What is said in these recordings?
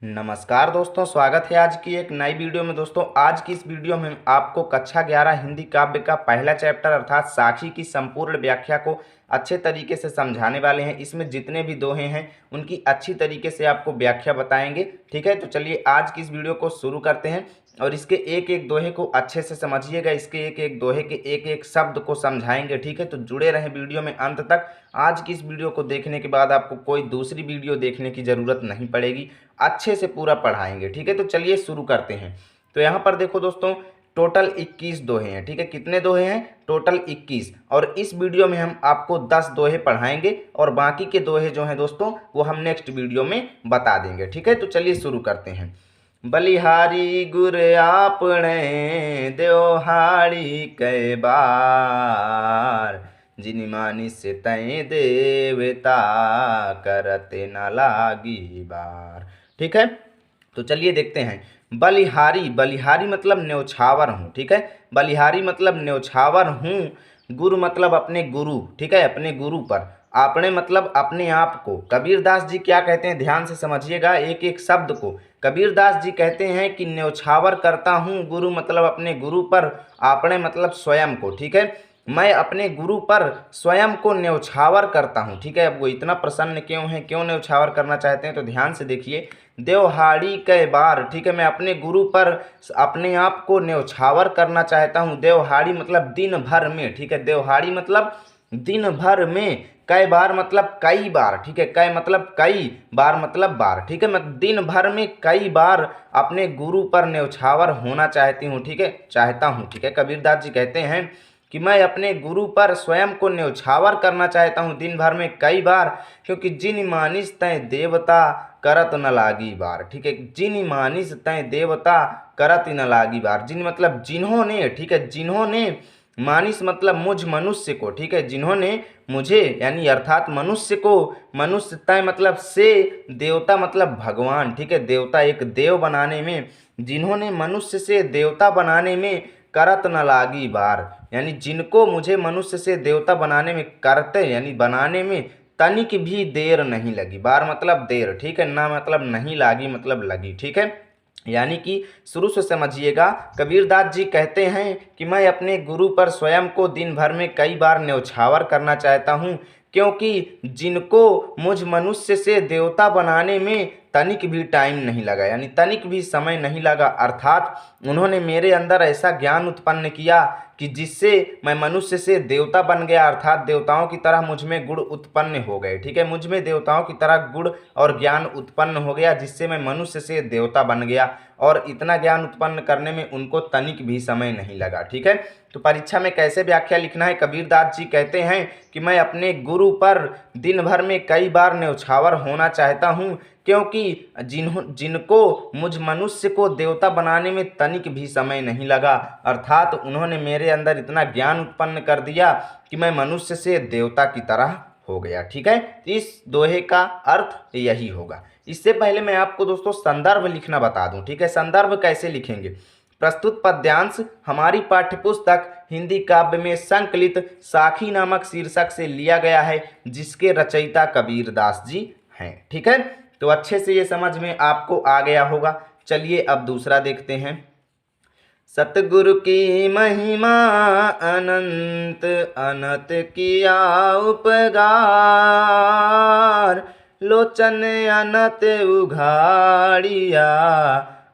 नमस्कार दोस्तों, स्वागत है आज की एक नई वीडियो में। दोस्तों आज की इस वीडियो में आपको कक्षा 11 हिंदी काव्य का पहला चैप्टर अर्थात साखी की संपूर्ण व्याख्या को अच्छे तरीके से समझाने वाले हैं। इसमें जितने भी दोहे हैं उनकी अच्छी तरीके से आपको व्याख्या बताएंगे। ठीक है, तो चलिए आज की इस वीडियो को शुरू करते हैं और इसके एक एक दोहे को अच्छे से समझिएगा। इसके एक एक दोहे के एक एक शब्द को समझाएंगे। ठीक है, तो जुड़े रहें वीडियो में अंत तक। आज की इस वीडियो को देखने के बाद आपको कोई दूसरी वीडियो देखने की ज़रूरत नहीं पड़ेगी, अच्छे से पूरा पढ़ाएंगे। ठीक है, तो चलिए शुरू करते हैं। तो यहाँ पर देखो दोस्तों, टोटल 21 दोहे हैं। ठीक है, कितने दोहे हैं? टोटल 21। और इस वीडियो में हम आपको 10 दोहे पढ़ाएंगे और बाकी के दोहे जो हैं दोस्तों वो हम नेक्स्ट वीडियो में बता देंगे। ठीक है, तो चलिए शुरू करते हैं। बलिहारी गुर आपने देवहाड़ी कै बार, जिनि मानिस तय देवता करते न लागी बार। ठीक है, तो चलिए देखते हैं। बलिहारी, बलिहारी मतलब न्यौछावर हूँ। ठीक है, बलिहारी मतलब न्यौछावर हूँ। गुरु मतलब अपने गुरु। ठीक है, अपने गुरु पर। आपने मतलब अपने आप को। कबीरदास जी क्या कहते हैं, ध्यान से समझिएगा एक एक शब्द को। कबीरदास जी कहते हैं कि न्यौछावर करता हूँ, गुरु मतलब अपने गुरु पर, आपने मतलब स्वयं को। ठीक है, मैं अपने गुरु पर स्वयं को न्यौछावर करता हूँ। ठीक है, अब वो इतना प्रसन्न क्यों है, क्यों न्यौछावर करना चाहते हैं, तो ध्यान से देखिए। देवहाड़ी कै बार, ठीक है, मैं अपने गुरु पर अपने आप को न्यौछावर करना चाहता हूँ। देवहाड़ी मतलब दिन भर में। ठीक है, देवहाड़ी मतलब दिन भर में। कई बार मतलब कई बार। ठीक है, कई मतलब कई, बार मतलब बार। ठीक है, मैं दिन भर में कई बार अपने गुरु पर न्यौछावर होना चाहती हूँ। ठीक है, चाहता हूँ। ठीक है, कबीरदास जी कहते हैं कि मैं अपने गुरु पर स्वयं को न्यौछावर करना चाहता हूँ दिन भर में कई बार, क्योंकि जिन मानिस तय देवता करत न लागी बार। ठीक है, जिन मानिस तय देवता करत न लागी बार। जिन मतलब जिन्होंने। ठीक है, जिन्होंने, मानिस मतलब मुझ मनुष्य को। ठीक है, जिन्होंने मुझे यानी अर्थात मनुष्य को, मनुष्य तय मतलब से, देवता मतलब भगवान। ठीक है, देवता एक देव बनाने में, जिन्होंने मनुष्य से देवता बनाने में करत न लागी बार, यानी जिनको मुझे मनुष्य से देवता बनाने में, करते यानी बनाने में तनिक भी देर नहीं लगी। बार मतलब देर। ठीक है, ना मतलब नहीं, लागी मतलब लगी। ठीक है, यानी कि शुरू से समझिएगा। कबीरदास जी कहते हैं कि मैं अपने गुरु पर स्वयं को दिन भर में कई बार न्यौछावर करना चाहता हूँ, क्योंकि जिनको मुझ मनुष्य से देवता बनाने में तनिक भी टाइम नहीं लगा, यानी तनिक भी समय नहीं लगा। अर्थात उन्होंने मेरे अंदर ऐसा ज्ञान उत्पन्न किया कि जिससे मैं मनुष्य से देवता बन गया, अर्थात देवताओं की तरह मुझ में गुण उत्पन्न हो गए। ठीक है, मुझ में देवताओं की तरह गुण और ज्ञान उत्पन्न हो गया, जिससे मैं मनुष्य से देवता बन गया। और इतना ज्ञान उत्पन्न करने में उनको तनिक भी समय नहीं लगा। ठीक है, तो परीक्षा में कैसे व्याख्या लिखना है, कबीरदास जी कहते हैं कि मैं अपने गुरु पर दिन भर में कई बार न्यौछावर होना चाहता हूँ, क्योंकि जिनको मुझ मनुष्य को देवता बनाने में तनिक भी समय नहीं लगा, अर्थात उन्होंने मेरे अंदर इतना ज्ञान उत्पन्न कर दिया कि मैं मनुष्य से देवता की तरह हो गया। ठीक है, तो इस दोहे का अर्थ यही होगा। इससे पहले मैं आपको दोस्तों संदर्भ लिखना बता दूं। ठीक है, संदर्भ कैसे लिखेंगे। प्रस्तुत पद्यांश हमारी पाठ्यपुस्तक हिंदी काव्य में संकलित साखी नामक शीर्षक से लिया गया है, जिसके रचयिता कबीरदास जी हैं। ठीक है, तो अच्छे से ये समझ में आपको आ गया होगा। चलिए अब दूसरा देखते हैं। सतगुरु की महिमा अनंत अनंत किया उपगार, लोचन अनंत उघाड़िया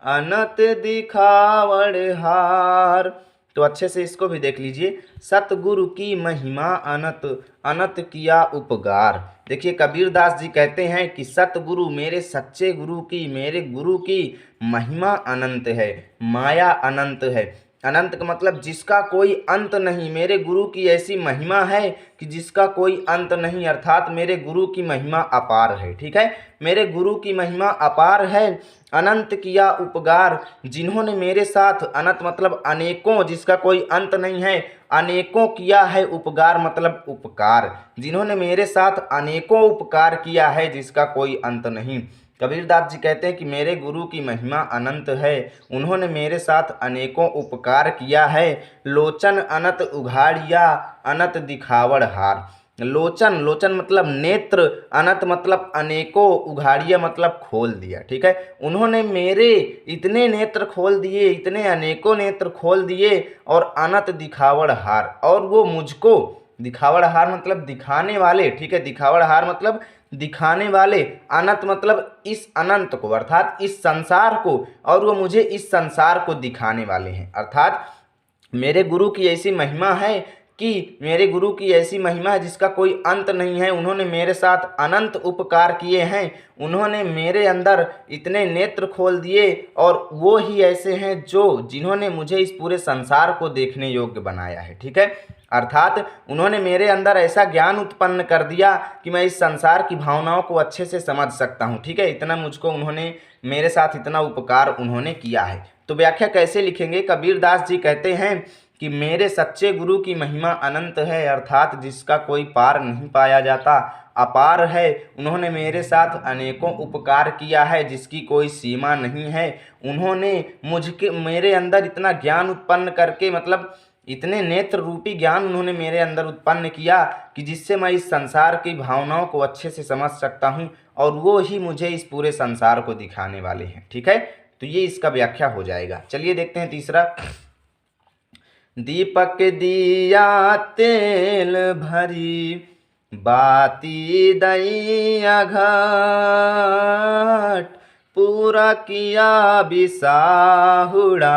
अनंत दिखावड़ हार। तो अच्छे से इसको भी देख लीजिए। सतगुरु की महिमा अनंत अनंत किया उपकार। देखिए कबीरदास जी कहते हैं कि सतगुरु, मेरे सच्चे गुरु की, मेरे गुरु की महिमा अनंत है, माया अनंत है। अनंत का मतलब जिसका कोई अंत नहीं। मेरे गुरु की ऐसी महिमा है कि जिसका कोई अंत नहीं, अर्थात मेरे गुरु की महिमा अपार है। ठीक है, मेरे गुरु की महिमा अपार है। अनंत किया उपकार, जिन्होंने मेरे साथ, अनंत मतलब अनेकों, जिसका कोई अंत नहीं है, अनेकों किया है उपकार मतलब उपकार, जिन्होंने मेरे साथ अनेकों उपकार किया है, जिसका कोई अंत नहीं। कबीरदास जी कहते हैं कि मेरे गुरु की महिमा अनंत है, उन्होंने मेरे साथ अनेकों उपकार किया है। लोचन अनंत उघाड़िया अनंत दिखावड़ हार, लोचन, लोचन मतलब नेत्र, अनंत मतलब अनेकों, उघाड़िया मतलब खोल दिया। ठीक है, उन्होंने मेरे इतने नेत्र खोल दिए, इतने अनेकों नेत्र खोल दिए, और अनंत दिखावड़ हार, और वो मुझको, दिखावड़ हार मतलब दिखाने वाले। ठीक है, दिखावड़ हार मतलब दिखाने वाले, अनंत मतलब इस अनंत को अर्थात इस संसार को, और वो मुझे इस संसार को दिखाने वाले हैं। अर्थात मेरे गुरु की ऐसी महिमा है कि मेरे गुरु की ऐसी महिमा है जिसका कोई अंत नहीं है। उन्होंने मेरे साथ अनंत उपकार किए हैं, उन्होंने मेरे अंदर इतने नेत्र खोल दिए, और वो ही ऐसे हैं जो जिन्होंने मुझे इस पूरे संसार को देखने योग्य बनाया है। ठीक है, अर्थात उन्होंने मेरे अंदर ऐसा ज्ञान उत्पन्न कर दिया कि मैं इस संसार की भावनाओं को अच्छे से समझ सकता हूँ। ठीक है, इतना मुझको उन्होंने, मेरे साथ इतना उपकार उन्होंने किया है। तो व्याख्या कैसे लिखेंगे? कबीरदास जी कहते हैं कि मेरे सच्चे गुरु की महिमा अनंत है, अर्थात जिसका कोई पार नहीं पाया जाता, अपार है। उन्होंने मेरे साथ अनेकों उपकार किया है जिसकी कोई सीमा नहीं है। उन्होंने मुझके मेरे अंदर इतना ज्ञान उत्पन्न करके, मतलब इतने नेत्र रूपी ज्ञान उन्होंने मेरे अंदर उत्पन्न किया कि जिससे मैं इस संसार की भावनाओं को अच्छे से समझ सकता हूँ, और वो ही मुझे इस पूरे संसार को दिखाने वाले हैं। ठीक है, तो ये इसका व्याख्या हो जाएगा। चलिए देखते हैं तीसरा। दीपक दिया तेल भरी, बाती दैया घाट, पूरा किया बिसाहुड़ा,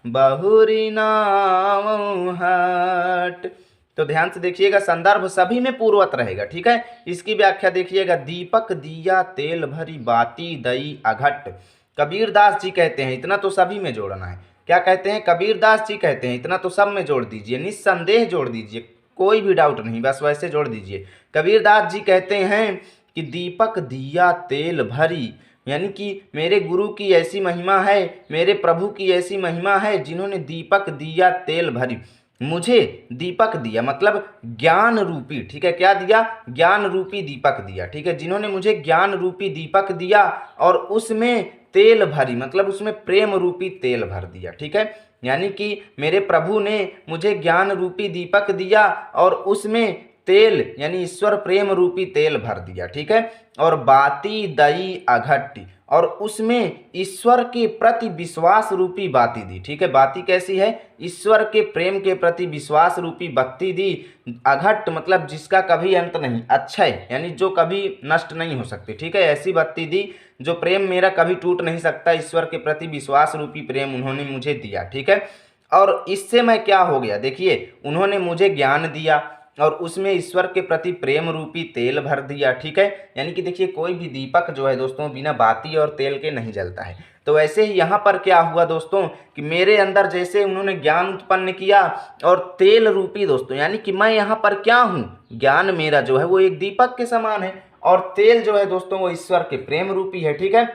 बहुरी नाम हट। तो ध्यान से देखिएगा, संदर्भ सभी में पूर्वत रहेगा। ठीक है, इसकी व्याख्या देखिएगा। दीपक दिया तेल भरी, बाती दई अघट। कबीरदास जी कहते हैं, इतना तो सभी में जोड़ना है। क्या कहते हैं? कबीरदास जी कहते हैं, इतना तो सब में जोड़ दीजिए, निस्संदेह जोड़ दीजिए, कोई भी डाउट नहीं, बस वैसे जोड़ दीजिए। कबीरदास जी कहते हैं कि दीपक दिया तेल भरी, यानी कि मेरे गुरु की ऐसी महिमा है, मेरे प्रभु की ऐसी महिमा है जिन्होंने दीपक दिया तेल भरी, मुझे दीपक दिया मतलब ज्ञान रूपी। ठीक है, क्या दिया? ज्ञान रूपी दीपक दिया। ठीक है, जिन्होंने मुझे ज्ञान रूपी दीपक दिया और उसमें तेल भरी मतलब उसमें प्रेम रूपी तेल भर दिया। ठीक है, यानी कि मेरे प्रभु ने मुझे ज्ञान रूपी दीपक दिया और उसमें तेल यानी ईश्वर प्रेम रूपी तेल भर दिया। ठीक है, और बाती दई अघट्टी, और उसमें ईश्वर के प्रति विश्वास रूपी बाती दी। ठीक है, बाती कैसी है? ईश्वर के प्रेम के प्रति विश्वास रूपी बत्ती दी। अघट मतलब जिसका कभी अंत नहीं, अक्षय यानी जो कभी नष्ट नहीं हो सकती। ठीक है, ऐसी बत्ती दी जो प्रेम मेरा कभी टूट नहीं सकता। ईश्वर के प्रति विश्वास रूपी प्रेम उन्होंने मुझे दिया। ठीक है, और इससे मैं क्या हो गया? देखिए, उन्होंने मुझे ज्ञान दिया और उसमें ईश्वर के प्रति प्रेम रूपी तेल भर दिया। ठीक है, यानी कि देखिए, कोई भी दीपक जो है दोस्तों बिना बाती और तेल के नहीं जलता है। तो वैसे ही यहाँ पर क्या हुआ दोस्तों कि मेरे अंदर जैसे उन्होंने ज्ञान उत्पन्न किया और तेल रूपी दोस्तों, यानी कि मैं यहाँ पर क्या हूँ? ज्ञान मेरा जो है वो एक दीपक के समान है, और तेल जो है दोस्तों वो ईश्वर के प्रेम रूपी है। ठीक है,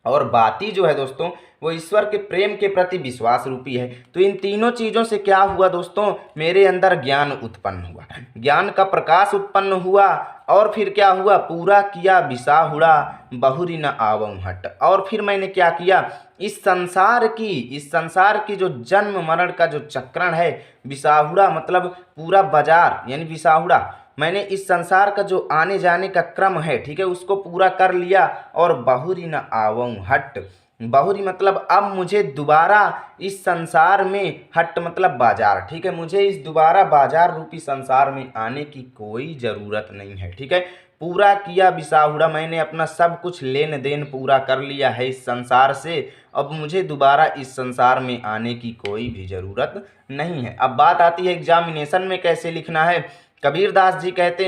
और बाती जो है दोस्तों वो ईश्वर के प्रेम के प्रति विश्वास रूपी है। तो इन तीनों चीज़ों से क्या हुआ दोस्तों? मेरे अंदर ज्ञान उत्पन्न हुआ, ज्ञान का प्रकाश उत्पन्न हुआ, और फिर क्या हुआ? पूरा किया बिसाहुड़ा, बहुरी न आवं हट। और फिर मैंने क्या किया? इस संसार की जो जन्म मरण का जो चक्रण है, बिसाहुड़ा मतलब पूरा बाजार यानी बिसाहुड़ा, मैंने इस संसार का जो आने जाने का क्रम है, ठीक है, उसको पूरा कर लिया। और बहुरी न आवं हट, बहुरी मतलब अब मुझे दोबारा इस संसार में, हट मतलब बाजार। ठीक है, मुझे इस दोबारा बाजार रूपी संसार में आने की कोई ज़रूरत नहीं है। ठीक है, पूरा किया बिसाहुड़ा, मैंने अपना सब कुछ लेन देन पूरा कर लिया है इस संसार से। अब मुझे दोबारा इस संसार में आने की कोई भी ज़रूरत नहीं है। अब बात आती है एग्जामिनेशन में कैसे लिखना है। कबीरदास जी कहते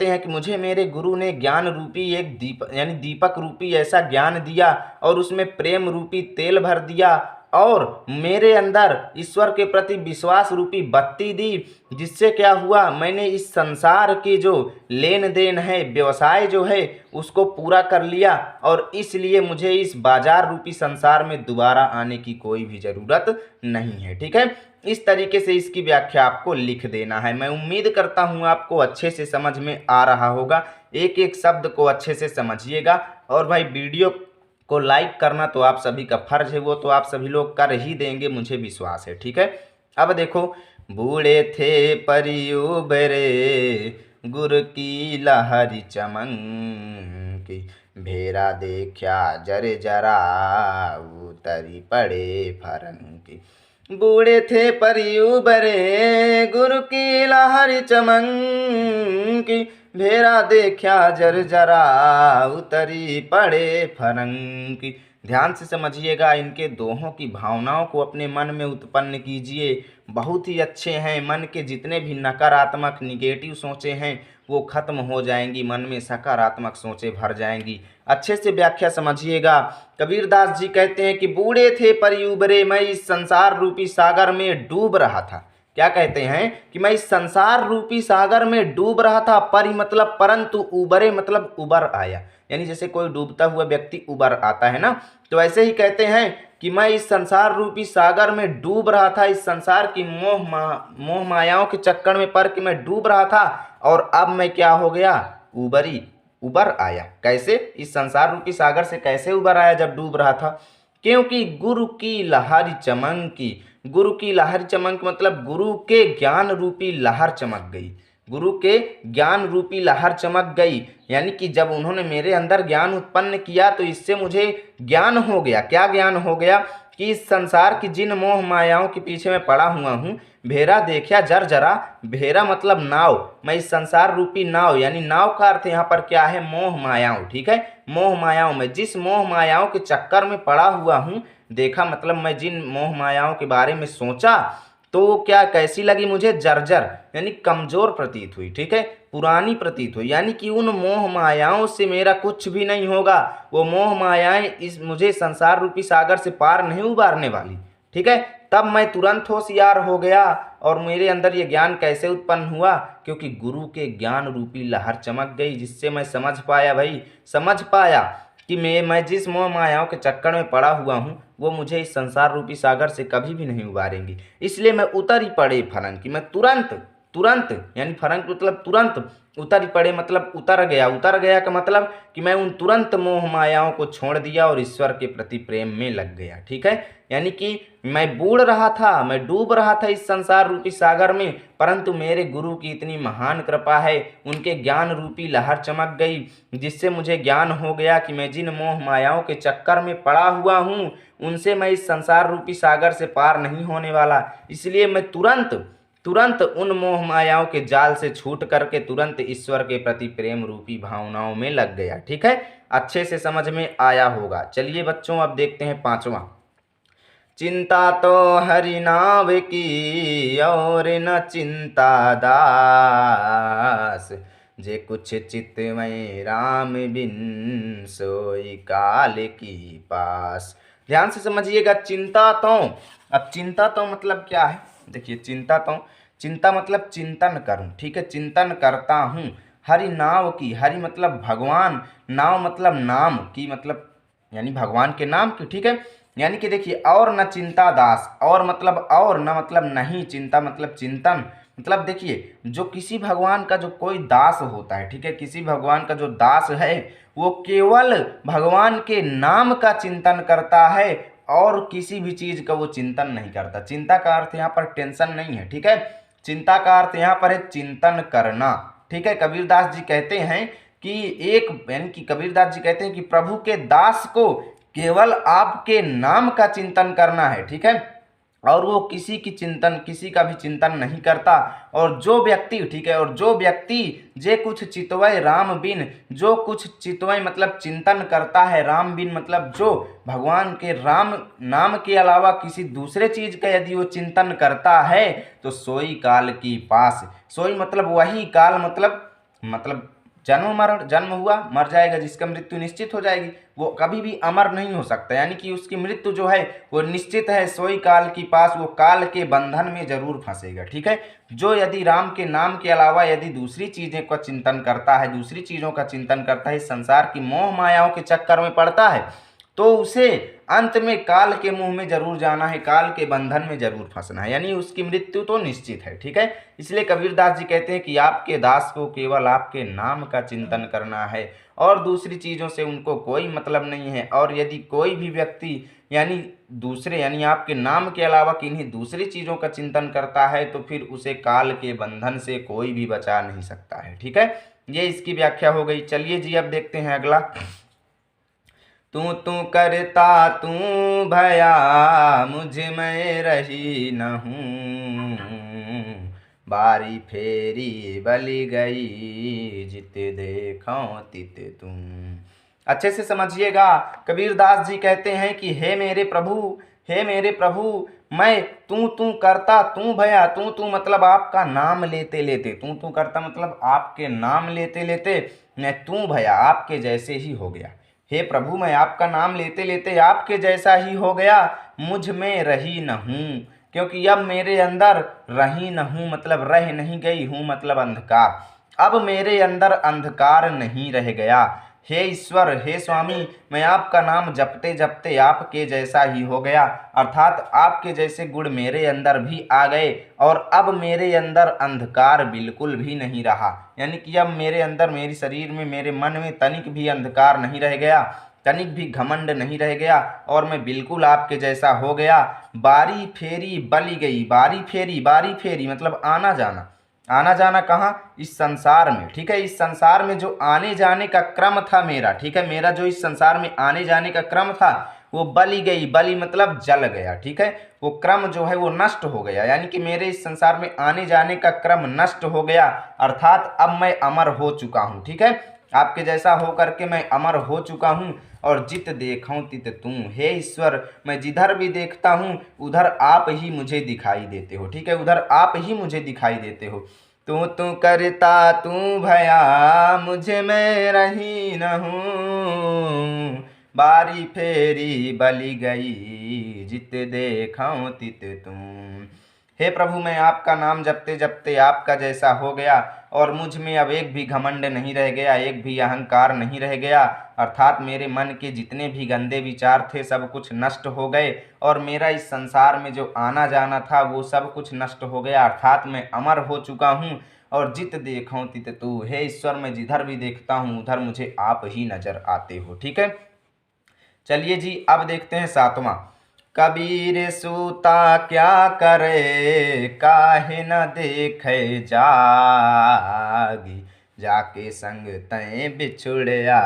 हैं कि मुझे मेरे गुरु ने ज्ञान रूपी एक दीपक रूपी ऐसा ज्ञान दिया और उसमें प्रेम रूपी तेल भर दिया, और मेरे अंदर ईश्वर के प्रति विश्वास रूपी बत्ती दी, जिससे क्या हुआ? मैंने इस संसार की जो लेन देन है, व्यवसाय जो है, उसको पूरा कर लिया, और इसलिए मुझे इस बाजार रूपी संसार में दोबारा आने की कोई भी ज़रूरत नहीं है। ठीक है, इस तरीके से इसकी व्याख्या आपको लिख देना है। मैं उम्मीद करता हूँ आपको अच्छे से समझ में आ रहा होगा, एक एक शब्द को अच्छे से समझिएगा। और भाई वीडियो को लाइक करना तो आप सभी का फर्ज है, वो तो आप सभी लोग कर ही देंगे, मुझे विश्वास है। ठीक है, अब देखो बूढ़े थे परी उबरे, गुर की लहरी चमकी, भेरा देखा जर जरा, उतरी पड़े फरंकी। बूढ़े थे परी उबरे, गुरु की लहरी चमकी, भेरा देखा जर जरा, उतरी पड़े फरंकी। ध्यान से समझिएगा, इनके दोहों की भावनाओं को अपने मन में उत्पन्न कीजिए। बहुत ही अच्छे हैं। मन के जितने भी नकारात्मक निगेटिव सोचें हैं वो खत्म हो जाएंगी, मन में सकारात्मक सोचें भर जाएंगी। अच्छे से व्याख्या समझिएगा। कबीरदास जी कहते हैं कि बूढ़े थे परी उबरे, मैं इस संसार रूपी सागर में डूब रहा था। क्या कहते हैं कि मैं इस संसार रूपी सागर में डूब रहा था। परि मतलब परंतु, उबरे मतलब उबर आया, यानी जैसे कोई डूबता हुआ व्यक्ति उबर आता है ना, तो ऐसे ही कहते हैं कि मैं इस संसार रूपी सागर में डूब रहा था। इस संसार की मोह मायाओं के चक्कर में पड़ के मैं डूब रहा था, और अब मैं क्या हो गया, उबर आया। कैसे, इस संसार रूपी सागर से कैसे उबर आया जब डूब रहा था? क्योंकि गुरु की लहरी चमकी। गुरु की लहर चमक मतलब गुरु के ज्ञान रूपी लहर चमक गई। गुरु के ज्ञान रूपी लहर चमक गई, यानी कि जब उन्होंने मेरे अंदर ज्ञान उत्पन्न किया तो इससे मुझे ज्ञान हो गया। क्या ज्ञान हो गया? कि इस संसार की जिन मोह मायाओं के पीछे मैं पड़ा हुआ हूँ, भेरा देखा जर जरा। भेरा मतलब नाव, मैं इस संसार रूपी नाव, यानी नाव का अर्थ यहाँ पर क्या है, मोह मायाओं। ठीक है, मोह मायाओं में, जिस मोह मायाओं के चक्कर में पड़ा हुआ हूँ, देखा मतलब मैं जिन मोह मायाओं के बारे में सोचा तो क्या कैसी लगी मुझे, जर्जर, यानी कमजोर प्रतीत हुई। ठीक है, पुरानी प्रतीत हुई, यानी कि उन मोह मायाओं से मेरा कुछ भी नहीं होगा। वो मोह मायाएं इस मुझे संसार रूपी सागर से पार नहीं उबारने वाली। ठीक है, तब मैं तुरंत होशियार हो गया। और मेरे अंदर ये ज्ञान कैसे उत्पन्न हुआ? क्योंकि गुरु के ज्ञान रूपी लहर चमक गई, जिससे मैं समझ पाया भाई, समझ पाया कि मैं जिस मोह मायाओं के चक्कर में पड़ा हुआ हूँ वो मुझे इस संसार रूपी सागर से कभी भी नहीं उबारेंगी। इसलिए मैं उतर ही पड़े फरंकी, मैं तुरंत तुरंत, यानी फरंक मतलब तुरंत, उतर ही पड़े मतलब उतर गया। उतर गया का मतलब कि मैं उन तुरंत मोह मायाओं को छोड़ दिया और ईश्वर के प्रति प्रेम में लग गया। ठीक है, यानी कि मैं बूढ़ रहा था, मैं डूब रहा था इस संसार रूपी सागर में, परंतु मेरे गुरु की इतनी महान कृपा है, उनके ज्ञान रूपी लहर चमक गई, जिससे मुझे ज्ञान हो गया कि मैं जिन मोह मायाओं के चक्कर में पड़ा हुआ हूँ उनसे मैं इस संसार रूपी सागर से पार नहीं होने वाला। इसलिए मैं तुरंत तुरंत उन मोह मायाओं के जाल से छूट करके तुरंत ईश्वर के प्रति प्रेम रूपी भावनाओं में लग गया। ठीक है, अच्छे से समझ में आया होगा। चलिए बच्चों, अब देखते हैं पांचवा। चिंता तो हरि नाम की और न चिंता दास, जे कुछ चित्तमय राम बिन सोई काल की पास। ध्यान से समझिएगा, चिंता तो, अब चिंता तो मतलब क्या है? देखिए, चिंता मतलब चिंतन करूं। ठीक है, चिंतन करता हूं। हरि नाव की, हरि मतलब भगवान, नाव मतलब नाम की, मतलब यानी भगवान के नाम की। ठीक है, यानी कि देखिए, और न चिंता दास, और मतलब और, न मतलब नहीं, चिंता मतलब चिंतन, मतलब देखिए, जो किसी भगवान का जो कोई दास होता है, ठीक है, किसी भगवान का जो दास है वो केवल भगवान के नाम का चिंतन करता है और किसी भी चीज का वो चिंतन नहीं करता। चिंता का अर्थ यहाँ पर टेंशन नहीं है। ठीक है, चिंता का अर्थ यहाँ पर है चिंतन करना। ठीक है, कबीरदास जी कहते हैं कि यानी कि कबीरदास जी कहते हैं कि प्रभु के दास को केवल आपके नाम का चिंतन करना है। ठीक है, और वो किसी का भी चिंतन नहीं करता। और जो व्यक्ति, ठीक है, और जो व्यक्ति जे कुछ चितवय राम बिन, जो कुछ चितवय मतलब चिंतन करता है, राम बिन मतलब जो भगवान के राम नाम के अलावा किसी दूसरे चीज का यदि वो चिंतन करता है तो सोई काल की पास। सोई मतलब वही, काल मतलब जन्म हुआ, मर जाएगा, जिसका मृत्यु निश्चित हो जाएगी, वो कभी भी अमर नहीं हो सकता, यानी कि उसकी मृत्यु जो है वो निश्चित है। सोई काल की पास, वो काल के बंधन में जरूर फंसेगा। ठीक है, जो यदि राम के नाम के अलावा यदि दूसरी चीजें का चिंतन करता है, दूसरी चीजों का चिंतन करता है, इस संसार की मोह मायाओं के चक्कर में पड़ता है, तो उसे अंत में काल के मुंह में जरूर जाना है, काल के बंधन में जरूर फंसना है, यानी उसकी मृत्यु तो निश्चित है। ठीक है, इसलिए कबीरदास जी कहते हैं कि आपके दास को केवल आपके नाम का चिंतन करना है और दूसरी चीज़ों से उनको कोई मतलब नहीं है। और यदि कोई भी व्यक्ति यानी आपके नाम के अलावा किन्हीं दूसरी चीज़ों का चिंतन करता है तो फिर उसे काल के बंधन से कोई भी बचा नहीं सकता है। ठीक है, ये इसकी व्याख्या हो गई। चलिए जी, अब देखते हैं अगला। तू करता तू भया मुझ में रही न हूँ, बारी फेरी बली गई जित देखो तित तुम। अच्छे से समझिएगा, कबीरदास जी कहते हैं कि हे मेरे प्रभु, मैं तू करता तू भया, तू मतलब आपका नाम लेते लेते, तू करता मतलब आपके नाम लेते लेते मैं तू भया आपके जैसे ही हो गया। हे प्रभु, मैं आपका नाम लेते लेते आपके जैसा ही हो गया, मुझ में रही न हूँ, क्योंकि अब मेरे अंदर रही न हूँ मतलब रह नहीं गई हूँ मतलब अंधकार, अब मेरे अंदर अंधकार नहीं रह गया। हे ईश्वर, हे स्वामी, मैं आपका नाम जपते जपते आपके जैसा ही हो गया, अर्थात आपके जैसे गुण मेरे अंदर भी आ गए और अब मेरे अंदर अंधकार बिल्कुल भी नहीं रहा, यानी कि अब मेरे अंदर, मेरे शरीर में, मेरे मन में तनिक भी अंधकार नहीं रह गया, तनिक भी घमंड नहीं रह गया और मैं बिल्कुल आपके जैसा हो गया। बारी फेरी बली गई, बारी फेरी मतलब आना जाना, आना जाना कहाँ? इस संसार में। ठीक है, इस संसार में जो आने जाने का क्रम था मेरा, ठीक है, मेरा जो इस संसार में आने जाने का क्रम था वो बली गई, बली मतलब जल गया। ठीक है, वो क्रम जो है वो नष्ट हो गया, यानी कि मेरे इस संसार में आने जाने का क्रम नष्ट हो गया, अर्थात अब मैं अमर हो चुका हूँ। ठीक है, आपके जैसा हो करके मैं अमर हो चुका हूँ और जित देखूं तित तू। हे ईश्वर, मैं जिधर भी देखता हूँ उधर आप ही मुझे दिखाई देते हो। ठीक है, उधर आप ही मुझे दिखाई देते हो। तू करता तू भया मुझे में रही न हूँ, बारी फेरी बली गई जित देखूं तित तुम। हे प्रभु, मैं आपका नाम जपते जपते आपका जैसा हो गया और मुझ में अब एक भी घमंड नहीं रह गया, एक भी अहंकार नहीं रह गया, अर्थात मेरे मन के जितने भी गंदे विचार थे सब कुछ नष्ट हो गए और मेरा इस संसार में जो आना जाना था वो सब कुछ नष्ट हो गया, अर्थात मैं अमर हो चुका हूँ और जित देखूं तित तू। हे ईश्वर, मैं जिधर भी देखता हूँ उधर मुझे आप ही नजर आते हो। ठीक है, चलिए जी, अब देखते हैं सातवां। कबीर सूता क्या करे काहे न देखे जागी, जाके संग तय बिछुड़या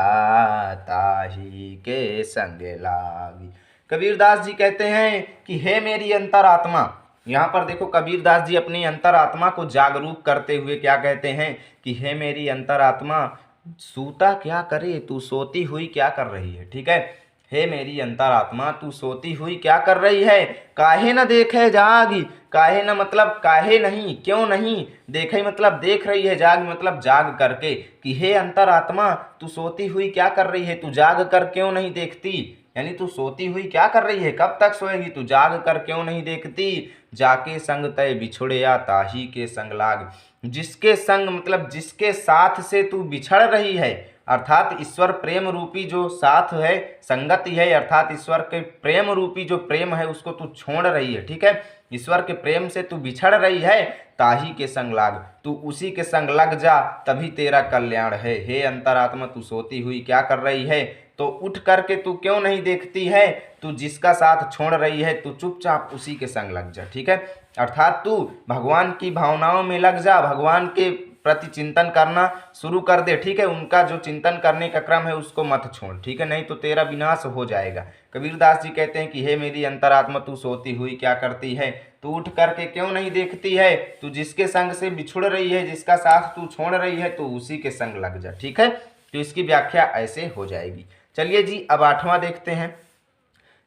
ताही के संग लागी। कबीरदास जी कहते हैं कि हे मेरी अंतरात्मा, यहाँ पर देखो कबीरदास जी अपनी अंतरात्मा को जागरूक करते हुए क्या कहते हैं कि हे मेरी अंतरात्मा, सूता क्या करे, तू सोती हुई क्या कर रही है। ठीक है, हे मेरी अंतरात्मा, तू सोती हुई क्या कर रही है? काहे न देखे जागी, काहे न मतलब काहे नहीं, क्यों नहीं, देखे मतलब देख रही है, जाग मतलब जाग करके, कि हे अंतरात्मा तू सोती हुई क्या कर रही है, तू जाग कर क्यों नहीं देखती, यानी तू सोती हुई क्या कर रही है, कब तक सोएगी, तू जाग कर क्यों नहीं देखती। जाके संग तय बिछुड़या ताही के संग लाग, जिसके संग मतलब जिसके साथ से तू बिछड़ रही है, अर्थात ईश्वर प्रेम रूपी जो साथ है, संगति है, अर्थात ईश्वर के प्रेम रूपी जो प्रेम है उसको तू छोड़ रही है। ठीक है, ईश्वर के प्रेम से तू बिछड़ रही है, ताही के संग लाग, तू उसी के संग लग जा, तभी तेरा कल्याण है। हे अंतरात्मा, तू सोती हुई क्या कर रही है, तो उठ करके तू क्यों नहीं देखती है, तू जिसका साथ छोड़ रही है तू चुपचाप उसी के संग लग जा। ठीक है, अर्थात तू भगवान की भावनाओं में लग जा, भगवान के प्रति चिंतन करना शुरू कर दे। ठीक है, उनका जो चिंतन करने का क्रम है उसको मत छोड़। ठीक है, नहीं तो तेरा विनाश हो जाएगा। कबीरदास जी कहते हैं कि हे मेरी अंतरात्मा, तू सोती हुई क्या करती है, तू उठ करके क्यों नहीं देखती है, तू जिसके संग से बिछुड़ रही है, जिसका साथ तू छोड़ रही है, तो उसी के संग लग जा। ठीक है, तो इसकी व्याख्या ऐसे हो जाएगी। चलिए जी, अब आठवां देखते हैं।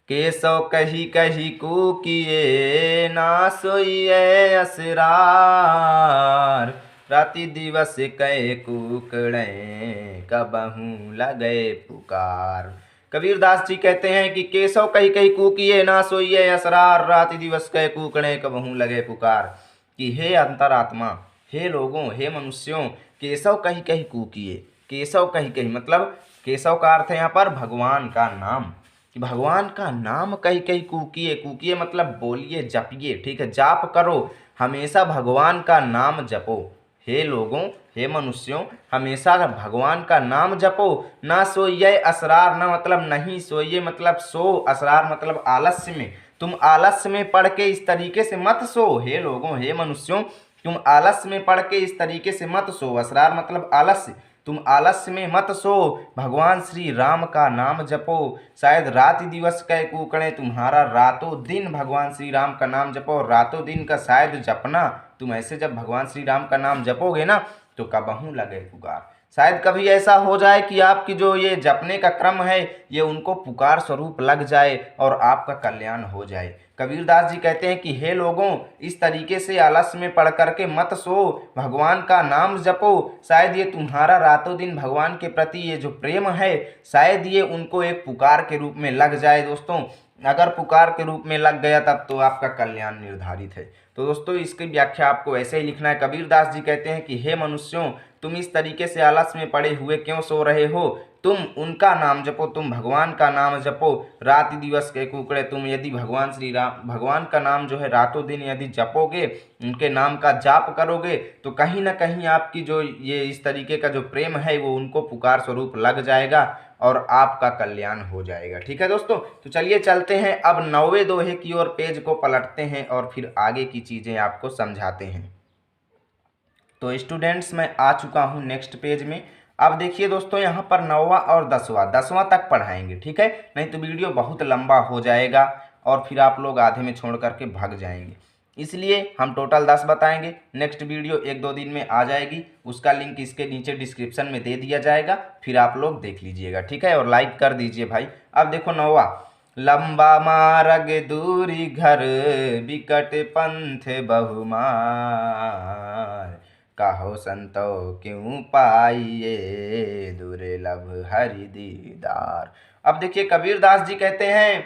केसव कही कही कूकिए ना सोइए असरार, राति दिवस कहे कुकड़े कबहू लगे पुकार। कबीरदास जी कहते हैं कि केसव कही कही कूकिए ना सोइए असरार, राति दिवस कहे कुकड़े कबहू लगे पुकार। कि हे अंतरात्मा, हे लोगों, हे मनुष्यों, केशव कही कही कूकिए, केशव कही कही मतलब केशव का अर्थ है यहाँ पर भगवान का नाम, कि भगवान का नाम कही कही कूकिए, कूकिए मतलब बोलिए, जपिए, ठीक है, जाप करो, हमेशा भगवान का नाम जपो। हे लोगों, हे मनुष्यों, हमेशा भगवान का नाम जपो। ना सोइए असरार, ना मतलब नहीं सोइए मतलब सो, असरार मतलब आलस्य में, तुम आलस्य में पढ़ के इस तरीके से मत सो। हे लोगों, हे मनुष्यों, तुम आलस्य में पढ़ के इस तरीके से मत सो, असरार मतलब आलस्य, तुम आलस्य में मत सो, भगवान श्री राम का नाम जपो। शायद रात दिवस कै कूकड़े, तुम्हारा रातों दिन भगवान श्री राम का नाम जपो। रातों दिन का शायद जपना, तुम ऐसे जब भगवान श्री राम का नाम जपोगे ना तो कबहू लगे पुकार। शायद कभी ऐसा हो जाए कि आपकी जो ये जपने का क्रम है ये उनको पुकार स्वरूप लग जाए और आपका कल्याण हो जाए। कबीरदास जी कहते हैं कि हे लोगों, इस तरीके से आलस्य में पढ़ करके मत सो, भगवान का नाम जपो। शायद ये तुम्हारा रातों दिन भगवान के प्रति ये जो प्रेम है, शायद ये उनको एक पुकार के रूप में लग जाए। दोस्तों, अगर पुकार के रूप में लग गया तब तो आपका कल्याण निर्धारित है। तो दोस्तों, इसकी व्याख्या आपको ऐसे ही लिखना है। कबीरदास जी कहते हैं कि हे मनुष्यों, तुम इस तरीके से आलस्य में पड़े हुए क्यों सो रहे हो, तुम उनका नाम जपो, तुम भगवान का नाम जपो। रात दिवस के कुकड़े, तुम यदि भगवान श्री राम, भगवान का नाम जो है रातों दिन यदि जपोगे, उनके नाम का जाप करोगे तो कहीं ना कहीं आपकी जो ये इस तरीके का जो प्रेम है वो उनको पुकार स्वरूप लग जाएगा और आपका कल्याण हो जाएगा। ठीक है दोस्तों, तो चलिए चलते हैं अब 9वें दोहे की ओर, पेज को पलटते हैं और फिर आगे की चीज़ें आपको समझाते हैं। तो स्टूडेंट्स, मैं आ चुका हूँ नेक्स्ट पेज में। अब देखिए दोस्तों, यहाँ पर 9वां और 10वां तक पढ़ाएंगे, ठीक है, नहीं तो वीडियो बहुत लंबा हो जाएगा और फिर आप लोग आधे में छोड़ करके भाग जाएंगे। इसलिए हम टोटल 10 बताएंगे। नेक्स्ट वीडियो 1-2 दिन में आ जाएगी, उसका लिंक इसके नीचे डिस्क्रिप्शन में दे दिया जाएगा, फिर आप लोग देख लीजिएगा, ठीक है, और लाइक कर दीजिए भाई। अब देखो 9वां, लंबा मार्ग दूरी घर, बिकट पंथ बहुमार, कहो संतो क्यों पाइए, दुर्लभ हरि दीदार। अब देखिए कबीरदास जी कहते हैं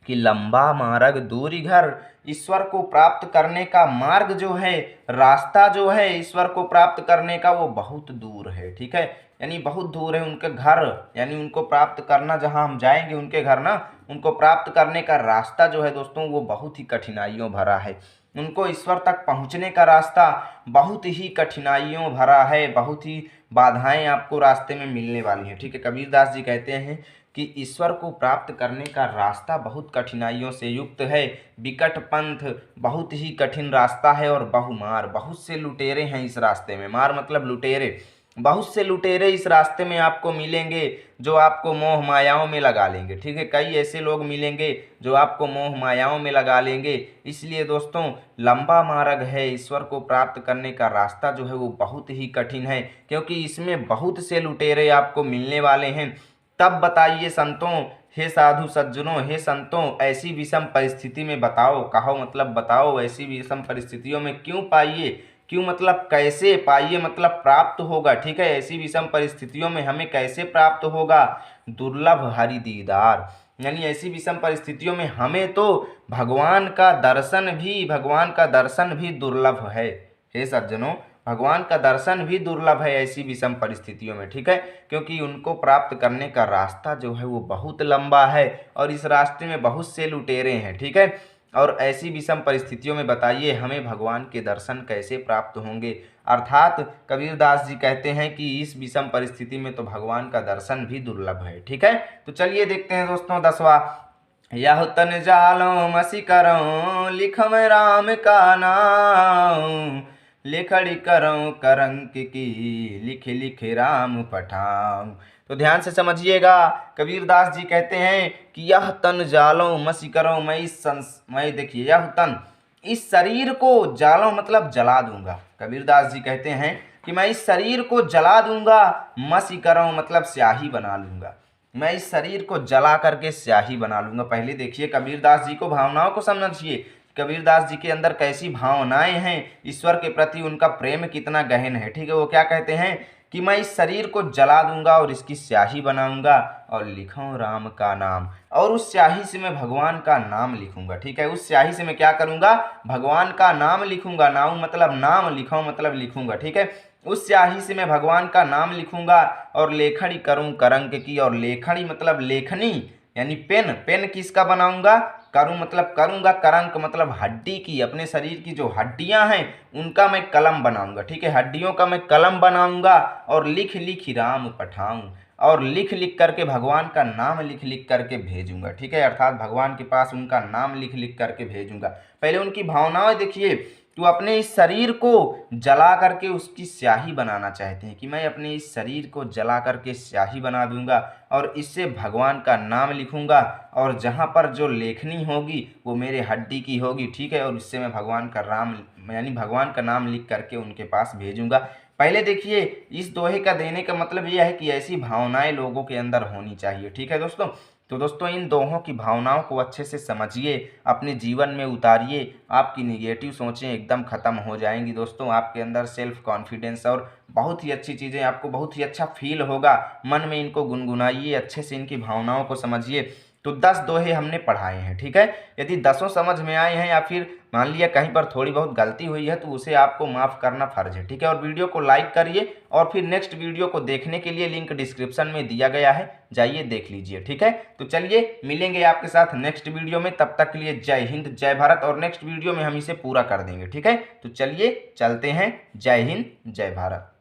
कि लंबा मार्ग दूरी घर, ईश्वर को प्राप्त करने का मार्ग जो है, रास्ता जो है ईश्वर को प्राप्त करने का, वो बहुत दूर है, ठीक है, यानी बहुत दूर है उनके घर, यानी उनको प्राप्त करना, जहां हम जाएंगे उनके घर ना, उनको प्राप्त करने का रास्ता जो है दोस्तों वो बहुत ही कठिनाइयों भरा है। उनको ईश्वर तक पहुंचने का रास्ता बहुत ही कठिनाइयों भरा है, बहुत ही बाधाएं आपको रास्ते में मिलने वाली हैं, ठीक है। कबीरदास जी कहते हैं कि ईश्वर को प्राप्त करने का रास्ता बहुत कठिनाइयों से युक्त है, विकट पंथ, बहुत ही कठिन रास्ता है, और बहुमार, बहुत से लुटेरे हैं इस रास्ते में, मार मतलब लुटेरे, बहुत से लुटेरे इस रास्ते में आपको मिलेंगे जो आपको मोह मायाओं में लगा लेंगे, ठीक है, कई ऐसे लोग मिलेंगे जो आपको मोह मायाओं में लगा लेंगे। इसलिए दोस्तों, लंबा मार्ग है, ईश्वर को प्राप्त करने का रास्ता जो है वो बहुत ही कठिन है, क्योंकि इसमें बहुत से लुटेरे आपको मिलने वाले हैं। तब बताइए संतों, हे साधु सज्जनों, हे संतों, ऐसी विषम परिस्थिति में बताओ, कहो मतलब बताओ, ऐसी विषम परिस्थितियों में क्यों पाइए, क्यों मतलब कैसे पाइए, मतलब प्राप्त होगा, ठीक है, ऐसी विषम परिस्थितियों में हमें कैसे प्राप्त होगा, दुर्लभ हरि दीदार, यानी ऐसी विषम परिस्थितियों में हमें तो भगवान का दर्शन भी दुर्लभ है। हे सज्जनों, भगवान का दर्शन भी दुर्लभ है ऐसी विषम परिस्थितियों में, ठीक है, क्योंकि उनको प्राप्त करने का रास्ता जो है वो बहुत लंबा है और इस रास्ते में बहुत से लुटेरे हैं, ठीक है। और ऐसी विषम परिस्थितियों में बताइए हमें भगवान के दर्शन कैसे प्राप्त होंगे। अर्थात कबीरदास जी कहते हैं कि इस विषम परिस्थिति में तो भगवान का दर्शन भी दुर्लभ है, ठीक है। तो चलिए देखते हैं दोस्तों 10वां, यह तन जालो मसी करो, लिखम राम का नाम, लेखड़ी करो करंक की, लिख लिख राम पठाऊं। तो ध्यान से समझिएगा, कबीरदास जी कहते हैं कि यह तन जालो मसी करो, मैं देखिए यह तन, इस शरीर को जालो मतलब जला दूंगा। कबीरदास जी कहते हैं कि मैं इस शरीर को जला दूंगा, मसी करो मतलब स्याही बना लूंगा, मैं इस शरीर को जला करके स्याही बना लूंगा। पहले देखिए कबीरदास जी को, भावनाओं को समझिए, कबीरदास जी के अंदर कैसी भावनाएं हैं, ईश्वर के प्रति उनका प्रेम कितना गहन है, ठीक है। वो क्या कहते हैं कि मैं इस शरीर को जला दूंगा और इसकी स्याही बनाऊंगा और लिखूं राम का नाम, और उस स्याही से मैं भगवान का नाम लिखूंगा, ठीक है। उस स्याही से मैं क्या करूंगा, भगवान का नाम लिखूंगा, नाम मतलब नाम, लिखो मतलब लिखूंगा, ठीक है। उस स्याही से मैं भगवान का नाम लिखूंगा और लेखनी करूं करंक की, और लेखनी मतलब लेखनी, यानी पेन, पेन किसका बनाऊंगा, करूं मतलब करूंगा, करंक मतलब हड्डी की, अपने शरीर की जो हड्डियां हैं उनका मैं कलम बनाऊंगा। ठीक है, हड्डियों का मैं कलम बनाऊंगा और लिख लिख राम पठाऊं, और लिख लिख करके भगवान का नाम लिख लिख करके भेजूंगा। ठीक है, अर्थात भगवान के पास उनका नाम लिख लिख करके भेजूंगा। पहले उनकी भावनाएं देखिए, तो अपने इस शरीर को जला करके उसकी स्याही बनाना चाहते हैं कि मैं अपने इस शरीर को जला करके स्याही बना दूंगा और इससे भगवान का नाम लिखूंगा, और जहां पर जो लेखनी होगी वो मेरे हड्डी की होगी। ठीक है, और इससे मैं भगवान का राम यानी भगवान का नाम लिख करके उनके पास भेजूंगा। पहले देखिए, इस दोहे का देने का मतलब यह है कि ऐसी भावनाएं लोगों के अंदर होनी चाहिए। ठीक है दोस्तों, तो दोस्तों इन दोहों की भावनाओं को अच्छे से समझिए, अपने जीवन में उतारिए, आपकी निगेटिव सोचें एकदम ख़त्म हो जाएंगी दोस्तों। आपके अंदर सेल्फ कॉन्फिडेंस और बहुत ही अच्छी चीज़ें, आपको बहुत ही अच्छा फील होगा। मन में इनको गुनगुनाइए, अच्छे से इनकी भावनाओं को समझिए। तो 10 दोहे हमने पढ़ाए हैं। ठीक है, यदि 10 समझ में आए हैं या फिर मान लिया कहीं पर थोड़ी बहुत गलती हुई है तो उसे आपको माफ़ करना फ़र्ज है। ठीक है, और वीडियो को लाइक करिए, और फिर नेक्स्ट वीडियो को देखने के लिए लिंक डिस्क्रिप्शन में दिया गया है, जाइए देख लीजिए। ठीक है, तो चलिए मिलेंगे आपके साथ नेक्स्ट वीडियो में, तब तक के लिए जय हिंद जय भारत, और नेक्स्ट वीडियो में हम इसे पूरा कर देंगे। ठीक है, तो चलिए चलते हैं, जय हिंद जय भारत।